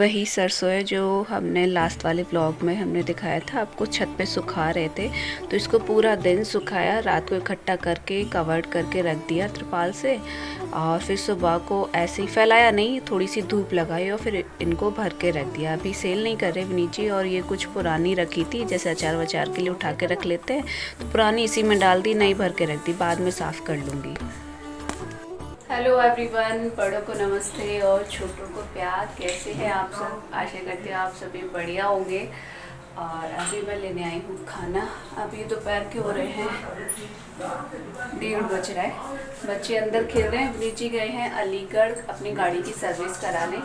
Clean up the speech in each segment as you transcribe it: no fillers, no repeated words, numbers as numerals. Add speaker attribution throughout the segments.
Speaker 1: वही सरसों है जो हमने लास्ट वाले व्लॉग में हमने दिखाया था। आपको छत पे सुखा रहे थे, तो इसको पूरा दिन सुखाया, रात को इकट्ठा करके कवर्ड करके रख दिया त्रिपाल से, और फिर सुबह को ऐसे ही फैलाया नहीं, थोड़ी सी धूप लगाई और फिर इनको भर के रख दिया। अभी सेल नहीं कर रहे नीचे, और ये कुछ पुरानी रखी थी, जैसे अचार वचार के लिए उठा के रख लेते हैं, तो पुरानी इसी में डाल दी, नहीं भर के रख दी, बाद में साफ़ कर लूँगी। हेलो एवरीवन, बड़ों को नमस्ते और छोटों को प्यार। कैसे हैं आप सब? आशा करती हूँ आप सभी बढ़िया होंगे। और अभी मैं लेने आई हूँ खाना। अभी दोपहर के हो रहे हैं 1:30 बज रहा है। बच्चे अंदर खेल रहे हैं। ब्रिजी गए हैं अलीगढ़ अपनी गाड़ी की सर्विस कराने,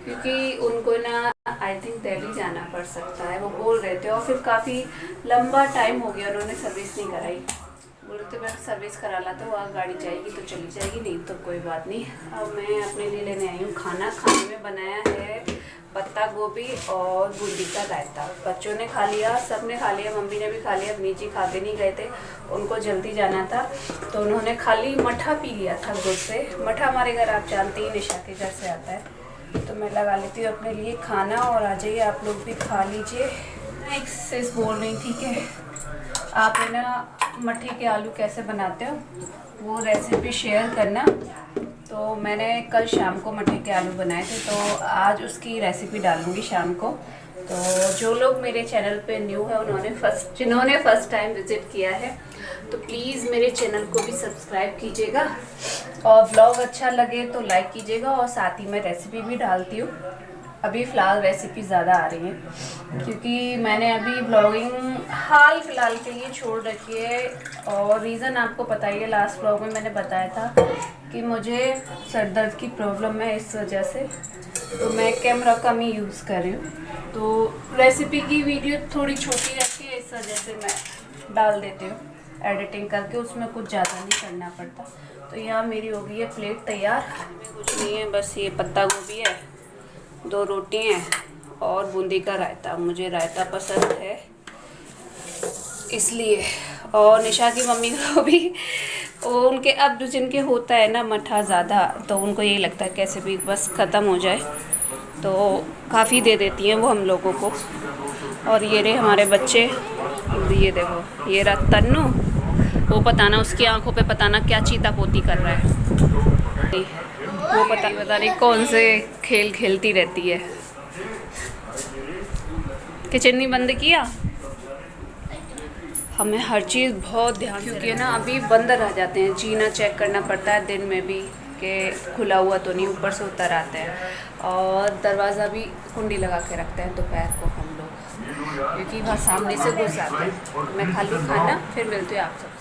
Speaker 1: क्योंकि उनको ना आई थिंक दिल्ली जाना पड़ सकता है, वो बोल रहे थे। और फिर काफ़ी लंबा टाइम हो गया उन्होंने सर्विस नहीं कराई। बोलते मैं सर्विस करा ला तो वहाँ गाड़ी जाएगी तो चली जाएगी, नहीं तो कोई बात नहीं। अब मैं अपने लिए लेने आई हूँ खाना। खाने में बनाया है पत्ता गोभी और बूंदी का रायता। बच्चों ने खा लिया, सब ने खा लिया, मम्मी ने भी खा लिया। नीचे खा के नहीं गए थे, उनको जल्दी जाना था, तो उन्होंने खाली मठा पी लिया था गुड़ से। मठा हमारे घर आप जानते ही निशा के घर से आता है, तो मैं लगा लेती हूँ अपने लिए खाना। और आ जाइए आप लोग भी खा लीजिए। मैं एक सिस बोल रही, ठीक है, आप है ना मट्ठी के आलू कैसे बनाते हो वो रेसिपी शेयर करना। तो मैंने कल शाम को मट्ठी के आलू बनाए थे, तो आज उसकी रेसिपी डालूंगी शाम को। तो जो लोग मेरे चैनल पे न्यू है, जिन्होंने फर्स्ट टाइम विज़िट किया है, तो प्लीज़ मेरे चैनल को भी सब्सक्राइब कीजिएगा, और ब्लॉग अच्छा लगे तो लाइक कीजिएगा। और साथ ही मैं रेसिपी भी डालती हूँ। अभी फ़िलहाल रेसिपी ज़्यादा आ रही है, क्योंकि मैंने अभी ब्लॉगिंग हाल फिलहाल के लिए छोड़ रखी है। और रीज़न आपको पता ही है, लास्ट ब्लॉग में मैंने बताया था कि मुझे सर दर्द की प्रॉब्लम है, इस वजह से तो मैं कैमरा कम ही यूज़ कर रही हूँ। तो रेसिपी की वीडियो थोड़ी छोटी रहती है, इस वजह से मैं डाल देती हूँ एडिटिंग करके, उसमें कुछ ज़्यादा नहीं करना पड़ता। तो यहाँ मेरी हो गई है प्लेट तैयार। कुछ नहीं है, बस ये पत्ता गोभी है, 2 रोटी हैं और बूंदी का रायता। मुझे रायता पसंद है इसलिए। और निशा की मम्मी को भी, उनके अब जिनके होता है ना मठा ज़्यादा, तो उनको यही लगता है कैसे भी बस ख़त्म हो जाए, तो काफ़ी दे देती हैं वो हम लोगों को। और ये रहे हमारे बच्चे, ये देखो, ये रहा तन्नू, वो पता ना उसकी आंखों पे पता ना क्या चीता पोती कर रहा है, वो पता नहीं कौन से खेल खेलती रहती है। किचन नहीं बंद किया, हमें हर चीज़ बहुत ध्यान से, क्योंकि ना अभी बंद रह जाते हैं, जीना चेक करना पड़ता है दिन में भी कि खुला हुआ तो नहीं, ऊपर से उतर आते हैं। और दरवाज़ा भी कुंडी लगा के रखते हैं दोपहर को हम लोग, क्योंकि वहाँ सामने से घुस आते हैं। मैं खा लूँ खाना, फिर मिलती हूँ आप सबसे।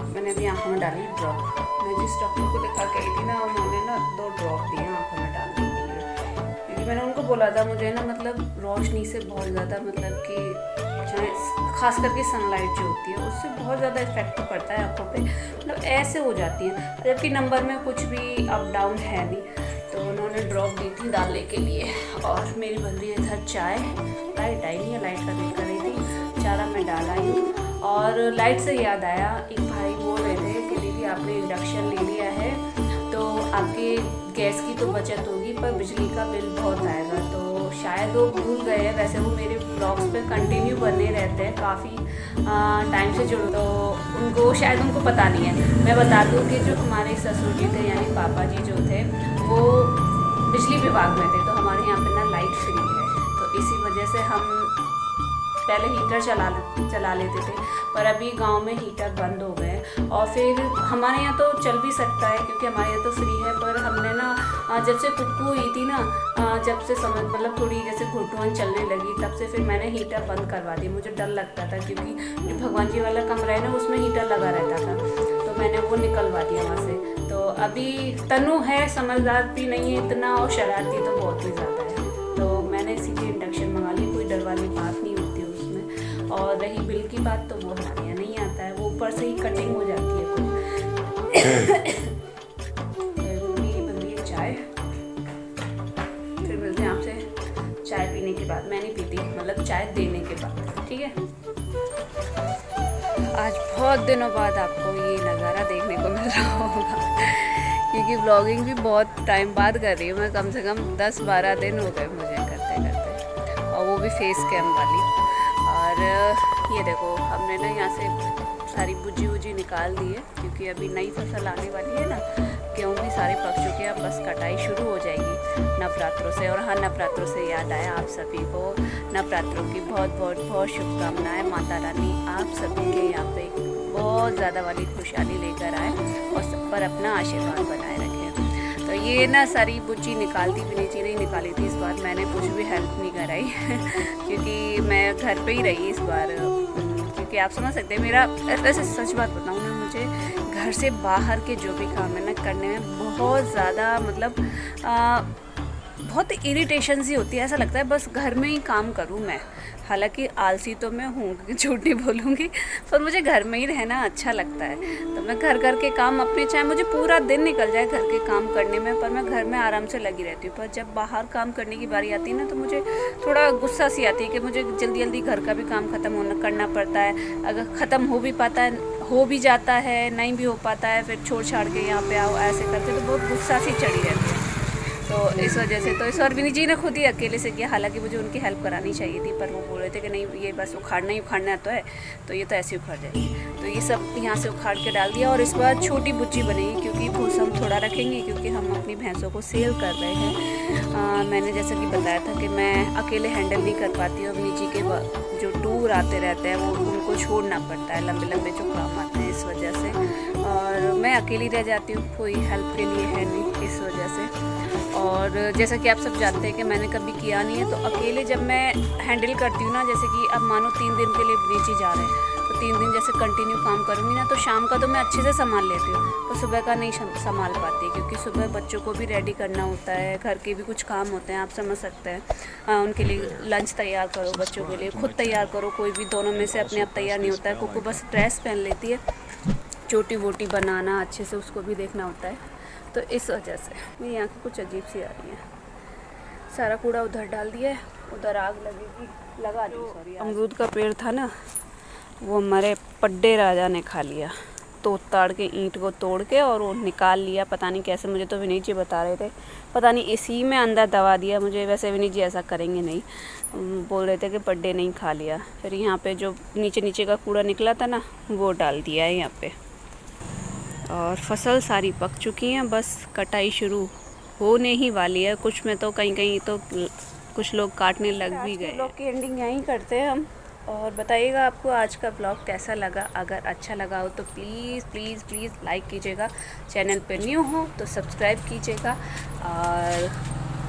Speaker 1: मैंने अभी आँखों में डाली ड्रॉप। मैं जिस डॉक्टर को दिखा के आई थी ना, उन्होंने ना 2 ड्रॉप दिए आँखों में डालने के लिए, क्योंकि मैंने उनको बोला था मुझे ना मतलब रोशनी से बहुत ज़्यादा, मतलब कि चाहे खास करके सनलाइट जो होती है उससे बहुत ज़्यादा इफेक्ट पड़ता है आँखों पे, मतलब ऐसे हो जाती है, जबकि नंबर में कुछ भी अप डाउन है नहीं। तो उन्होंने ड्रॉप दी थी डालने के लिए। और मेरी बन रही है इधर चाय। लाइट आई नहीं है, लाइट का वेट कर रही थी, चारा मैं डाल आई हूँ। और लाइट से याद आया, एक भाई बोल रहे थे कि दीदी आपने इंडक्शन ले लिया है तो आपके गैस की तो बचत होगी, पर बिजली का बिल बहुत आएगा। तो शायद वो भूल गए हैं, वैसे वो मेरे ब्लॉग्स पे कंटिन्यू बने रहते हैं काफ़ी टाइम से जुड़े, तो उनको शायद उनको पता नहीं है। मैं बता दूँ कि जो हमारे ससुर जी थे, यानी पापा जी जो थे, वो बिजली विभाग में थे, तो हमारे यहाँ पे ना लाइट फ्री है, तो इसी वजह से हम पहले हीटर चला लेते थे, पर अभी गांव में हीटर बंद हो गए। और फिर हमारे यहाँ तो चल भी सकता है, क्योंकि हमारे यहाँ तो फ्री है, पर हमने ना जब से कुक्कू हुई थी ना, जब से समझ मतलब थोड़ी जैसे घुटन चलने लगी, तब से फिर मैंने हीटर बंद करवा दी। मुझे डर लगता था, क्योंकि जो भगवान जी वाला कमरा है ना, उसमें हीटर लगा रहता था, तो मैंने वो निकलवा दिया वहाँ से। तो अभी तनु है, समझदार भी नहीं है इतना, और शरारती तो बहुत ही ज़्यादा है, तो मैंने इसीलिए इंडक्शन मंगा ली। कोई डर वाली बात नहीं होती उसमें। और रही बिल की बात, तो वो हमारे यहाँ नहीं आता है, वो ऊपर से ही कटिंग हो जाती है कुछ। चाय, फिर मिलते हैं आपसे चाय पीने के बाद। मैं नहीं पीती, मतलब चाय देने के बाद, ठीक है। आज बहुत दिनों बाद आपको ये नज़ारा देखने को मिल रहा होगा, क्योंकि व्लॉगिंग भी बहुत टाइम बाद कर रही हूँ मैं, कम से कम 10-12 दिन हो गए मुझे करते करते, और वो भी फेस कैम वाली। और ये देखो हमने ना यहाँ से सारी भुजी वुजी निकाल दी है, क्योंकि अभी नई फसल आने वाली है ना, गेहूँ भी सारे पक चुके हैं, अब बस कटाई शुरू हो जाएगी नवरात्रों से। और हाँ, नवरात्रों से याद आया, आप सभी को नवरात्रों की बहुत बहुत बहुत शुभकामनाएं। माता रानी आप सभी के यहाँ पे बहुत ज़्यादा वाली खुशहाली लेकर आए और सब पर अपना आशीर्वाद बनाए रखें। तो ये ना सारी बुच्ची निकालती भी नहीं, नहीं निकाली थी इस बार, मैंने कुछ भी हेल्प नहीं कराई क्योंकि मैं घर पे ही रही इस बार, क्योंकि आप समझ सकते हैं मेरा, वैसे सच बात बताऊँ ना, मुझे घर से बाहर के जो भी काम है ना करने में बहुत ज़्यादा मतलब बहुत इरिटेशन सी होती है, ऐसा लगता है बस घर में ही काम करूँ मैं। हालांकि आलसी तो मैं हूँ, झूठ नहीं बोलूँगी, पर मुझे घर में ही रहना अच्छा लगता है। तो मैं घर के काम अपने, चाहे मुझे पूरा दिन निकल जाए घर के काम करने में, पर मैं घर में आराम से लगी रहती हूँ। पर जब बाहर काम करने की बारी आती है ना, तो मुझे थोड़ा गुस्सा सी आती है कि मुझे जल्दी जल्दी घर का भी काम ख़त्म करना पड़ता है। अगर ख़त्म हो भी पाता है, हो भी जाता है, नहीं भी हो पाता है, फिर छोड़ छाड़ के यहाँ पे आओ ऐसे करके, तो बहुत गुस्सा सी चढ़ी रहती है। तो इस वजह से, तो इस बार विनी जी ने खुद ही अकेले से किया, हालांकि मुझे उनकी हेल्प करानी चाहिए थी, पर वो बोल रहे थे कि नहीं ये बस उखाड़ना ही उखाड़ना तो है, तो ये तो ऐसे ही उखाड़ जाएगी। तो ये सब यहाँ से उखाड़ के डाल दिया, और इस बार छोटी बुच्ची बनेगी, क्योंकि भूसा हम थोड़ा रखेंगे, क्योंकि हम अपनी भैंसों को सेल कर रहे हैं। मैंने जैसा कि बताया था कि मैं अकेले हैंडल नहीं कर पाती हूँ, विनी जी के जो टूर आते रहते हैं वो उनको छोड़ना पड़ता है, लंबे लंबे जो काम आते हैं, इस वजह से। और मैं अकेली रह जाती हूँ, कोई हेल्प के लिए है नहीं, इस वजह से। और जैसा कि आप सब जानते हैं कि मैंने कभी किया नहीं है, तो अकेले जब मैं हैंडल करती हूँ ना, जैसे कि अब मानो 3 दिन के लिए नीचे जा रहे हैं, तो 3 दिन जैसे कंटिन्यू काम करूँगी ना, तो शाम का तो मैं अच्छे से संभाल लेती हूँ, तो सुबह का नहीं संभाल पाती, क्योंकि सुबह बच्चों को भी रेडी करना होता है, घर के भी कुछ काम होते हैं, आप समझ सकते हैं। उनके लिए लंच तैयार करो, बच्चों के लिए खुद तैयार करो, कोई भी दोनों में से अपने आप तैयार नहीं होता है। कुकू बस ड्रेस पहन लेती है, छोटी वोटी बनाना अच्छे से उसको भी देखना होता है, तो इस वजह से मेरी आँखें कुछ अजीब सी आ रही हैं। सारा कूड़ा उधर डाल दिया है, उधर आग लगेगी, लगा दी। सॉरी, अमरूद का पेड़ था ना, वो हमारे पड्डे राजा ने खा लिया, तोड़ ताड़ के ईंट को तोड़ के और वो निकाल लिया, पता नहीं कैसे, मुझे तो विनीत जी बता रहे थे, पता नहीं इसी में अंदर दबा दिया मुझे। वैसे विनीत जी ऐसा करेंगे नहीं, बोल रहे थे कि पड्डे नहीं खा लिया। फिर यहाँ पे जो नीचे का कूड़ा निकला था ना, वो डाल दिया है यहाँ पे। और फसल सारी पक चुकी हैं, बस कटाई शुरू होने ही वाली है। कुछ में तो कहीं तो कुछ लोग काटने लग भी गए। ब्लॉग की एंडिंग यहीं करते हैं हम, और बताइएगा आपको आज का ब्लॉग कैसा लगा। अगर अच्छा लगा हो तो प्लीज़ प्लीज़ प्लीज़ लाइक कीजिएगा, चैनल पे न्यू हो तो सब्सक्राइब कीजिएगा, और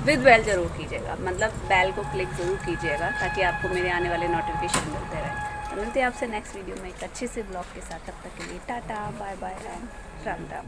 Speaker 1: विद बेल ज़रूर कीजिएगा, मतलब बेल को क्लिक ज़रूर कीजिएगा, ताकि आपको मेरे आने वाले नोटिफिकेशन मिलते रहें। तो मिलते हैं आपसे नेक्स्ट वीडियो में एक अच्छे से ब्लॉग के साथ, तब तक के लिए tata bye bye and Ram Ram.